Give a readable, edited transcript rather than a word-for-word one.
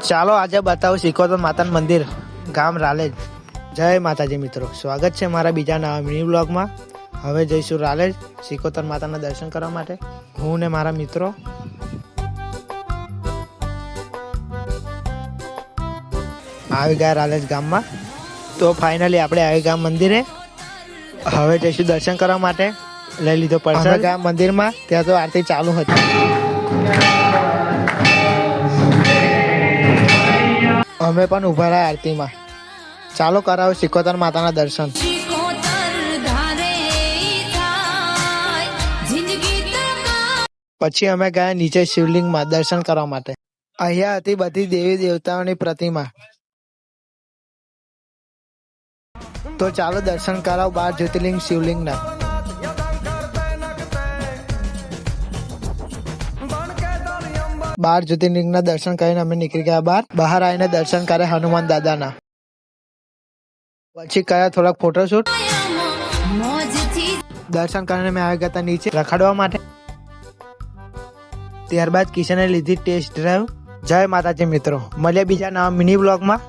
ચાલો આજે બતાવું સિકોતર માતાનું મંદિર ગામ રાલેજ. જય માતાજી મિત્રો, સ્વાગત છે મારા બીજા નવા મિની બ્લોગમાં. હવે જઈશું રાલેજ સિકોતર માતાના દર્શન કરવા માટે, હું ને મારા મિત્રો. આવી ગયા રાલેજ ગામમાં. તો ફાઇનલી આપણે આવી ગયા મંદિરે. હવે જઈશું દર્શન કરવા માટે. લઈ લીધો પ્રસાદ ગયા મંદિરમાં. ત્યાં તો આરતી ચાલુ હતી. અમે પણ ઉભા રહ્યા આરતીમાં. ચાલો કરાવો સિકોતર માતાના દર્શન. પછી અમે ગયા નીચે શિવલિંગમાં દર્શન કરવા માટે. અહીંયા હતી બધી દેવી દેવતાઓની પ્રતિમા. તો ચાલો દર્શન કરાવો 12 જ્યોતિર્લિંગ શિવલિંગના. બાર જ્યોતિર્લિંગના દર્શન કરીને અમે નીકળી ગયા બહાર આવીને દર્શન કરે હનુમાન દાદાના. પછી કર્યા થોડાક ફોટોશૂટ. દર્શન કરીને અમે આવી ગયા હતા નીચે રખડવા માટે. ત્યારબાદ કિશને લીધી ટેસ્ટ ડ્રાઈવ. જય માતાજી મિત્રો, મળીએ બીજા નવા મિની બ્લોગમાં.